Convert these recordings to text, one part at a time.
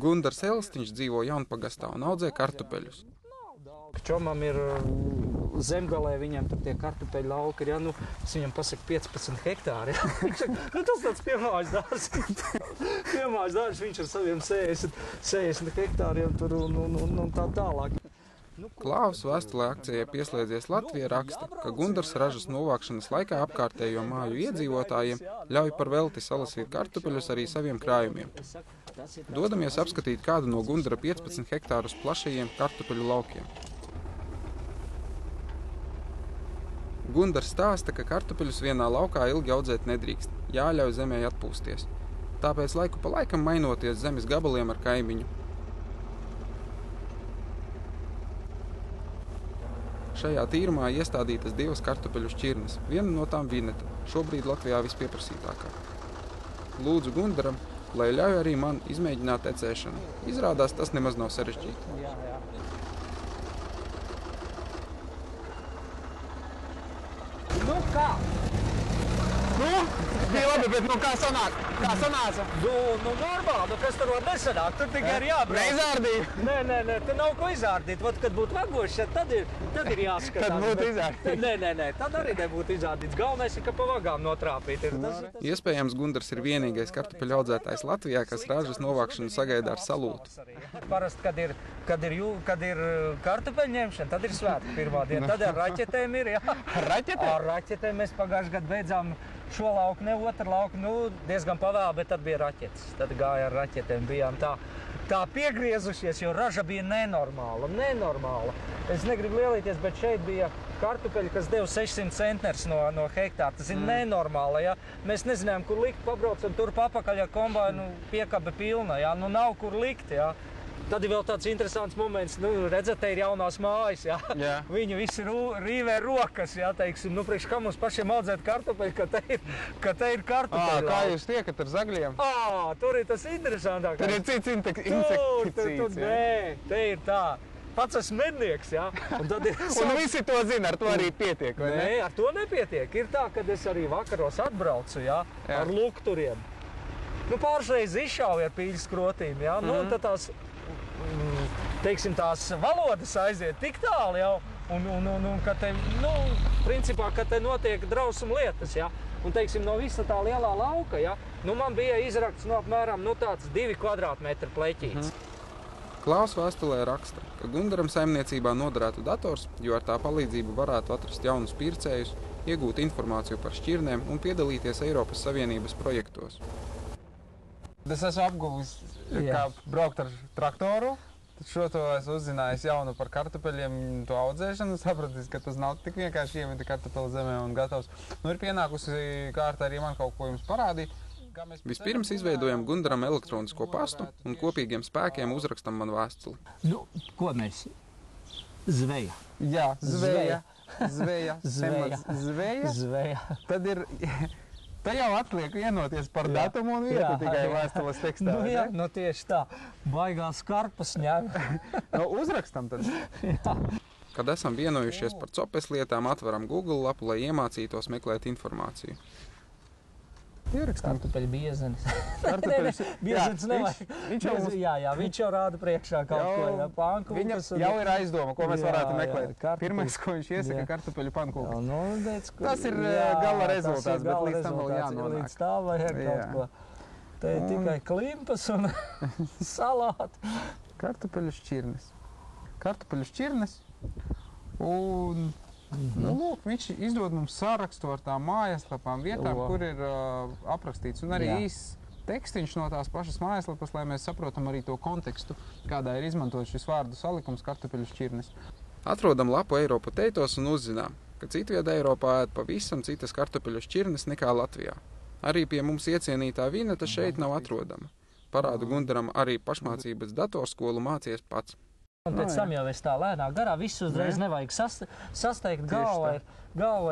Gundars Elstiņš dzīvo Jaunpagastā un audzē kartupeļus. Čomam ir zemgalē, viņam tur tie kartupeļu lauki ir, ja, nu, es viņam pasaku 15 hektāri. Nu, tas tāds piemājas dārs, viņš ar saviem 60 hektāriem tur un tā tālāk. Klāvs vēstulē akcijai Pieslēdzies Latvija raksta, ka Gundars ražas novākšanas laikā apkārtējo māju iedzīvotājiem ļauj par velti salasīt kartupeļus arī saviem krājumiem. Dodamies apskatīt kādu no Gundara 15 hektārus plašajiem kartupeļu laukiem. Gundars stāsta, ka kartupeļus vienā laukā ilgi audzēt nedrīkst, jāļauj zemē atpūsties. Tāpēc laiku pa laikam mainoties zemes gabaliem ar kaimiņu. Šajā tīrumā iestādītas 2 kartupeļu šķirnes, viena no tām Vineta, šobrīd Latvijā vispieprasītākā. Lūdzu Gundaram, lai ļauj arī man izmēģināt ecēšanu. Izrādās, tas nemaz nav sarežģīti. Nu kā? Bija labi, bet kā sanāca? Nu normāli, kas tur var nesanāk, tur tikai ir jābrauc. Neizārdīja? Nē, te nav ko izārdīt. Vat, kad būtu vagoši, tad ir jāskatās. Tad būtu izārdīts. Nē, tad arī nebūtu izārdīts. Galvenais ir, ka pa vagām notrāpīt. Iespējams, Gundars ir vienīgais kartupeļu audzētājs Latvijā, kas ražas novākšanu sagaida ar salūtu. Parasti, kad ir kartupeļu ņemšana, tad ir svētku pirmā diena. Tad ar raķetēm ir, jā. Ar raķetēm mēs pagājuši gadu beidzām šo lauku, ne otru lauku, diezgan pavēl, bet tad bija raķetes. Tad gāja ar raķetēm, bijām tā piegriezušies, jo raža bija nenormāla. Es negribu lielīties, bet šeit bija kartupeļi, kas deva 600 centners no hektāra. Tas ir nenormāli, ja. Mēs nezinājām, kur likt, pabrauc un tur papakaļ ar kombainu piekabe pilna, ja. Nu nav kur likt, ja. Tad ir vēl tāds interesants moments, redzat, te ir jaunās mājas, ja. Viņi visi rīvē rokas, ja, teiksim, priekš kā mums pašiem audzēt kartupeļi, ka te ir kartupeļi. Kā jūs tiekat ar zagļiem? Tur ir tas interesantākais. Tur ir cits insekticīds, ja. Nē, te ir tā. Pats esmu mednieks, ja. Un visi to zina, ar to arī pietiek, vai ne? Nē, ar to nepietiek. Ir tā, kad es arī vakaros atbraucu, ja, ar lukturiem. Pāršreiz izšauju ar pīļas krotīm, ja. Tad tās, teiksim, tās valodas aiziet tik tālu jau, un ka te, principā, ka te notiek drausuma lietas, ja. Un, teiksim, no visa tā lielā lauka, ja, man bija izrakts apmēram, tāds 2 kvadrātmetru pleķīts. Klāvs vēstulē raksta, ka Gundaram saimniecībā noderētu dators, jo ar tā palīdzību varētu atrast jaunus pircējus, iegūt informāciju par šķirnēm un piedalīties Eiropas Savienības projektos. Es esmu apguvis, kā braukt ar traktoru. Šo to es uzzinājis jaunu par kartupeļiem, to audzēšanu. Sapratis, ka tas nav tik vienkārši iemeti kartupeļu zemē un gatavs. Ir pienākusi kārta arī man kaut ko jums parādīt. Vispirms izveidojam Gundaram elektronisko pastu un kopīgiem spēkiem uzrakstam man vēstuli. Ko mēs? Zveja. Jā, zveja. Tad ir... Te jau atliek vienoties par datumu un vietu tikai vēstules tekstā. Tieši tā. Baigās karpas ņem. Uzrakstam tad. Kad esam vienojušies par copes lietām, atveram Google lapu, lai iemācītos meklēt informāciju. Kartupeļu biezenis. Biezenis nevajag. Viņš jau rāda priekšā kaut ko. Pankūkas. Viņam jau ir aizdoma, ko mēs varētu meklēt. Pirmais, ko viņš iesaka, kartupeļu pankūkas. Tas ir gala rezultāts, bet līdz tam vēl jānonāk. Līdz tā vajag kaut ko. Te ir tikai klimpas un salāti. Kartupeļu šķirnes. Un... Lūk, viņš izdod mums sarakstu ar tām mājaslapām vietām, kur ir aprakstīts. Un arī īsts tekstiņš no tās pašas mājaslapas, lai mēs saprotam arī to kontekstu, kādā ir izmantot šis vārdu salikums kartupeļu šķirnes. Atrodam lapu Eiropa teitos un uzzinām, ka citvieta Eiropā ēd pavisam citas kartupeļu šķirnes nekā Latvijā. Arī pie mums iecienītā Vineta šeit nav atrodama. Parādu Gundaram arī pašmācības datorskolu mācies pats. Un pēc tam jau es tā lēnā garā, visu uzreiz nevajag sasteigt, galva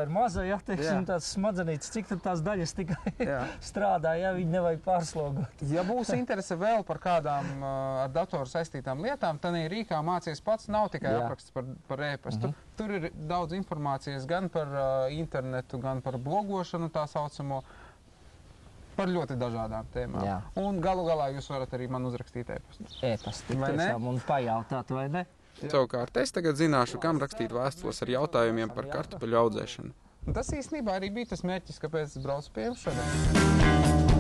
ir maza, ja, teiksim, tās smadzenītes, cik tad tās daļas tikai strādā, ja, viņi nevajag pārslogot. Ja būs interese vēl par kādām ar datoru saistītām lietām, tad rīkā mācies pats, nav tikai apraksts par e-pastu. Tur ir daudz informācijas gan par internetu, gan par blogošanu tā saucamo. par ļoti dažādām tēmām. Jā. Un galu galā jūs varat arī man uzrakstīt e-pastu. E-pasti tiešām un pajautāt, vai ne? Savukārt es tagad zināšu, kam rakstīt vēstules ar jautājumiem par kartupeļu audzēšanu. Un tas īstenībā arī bija tas mērķis, kāpēc es braucu pie jums šodien.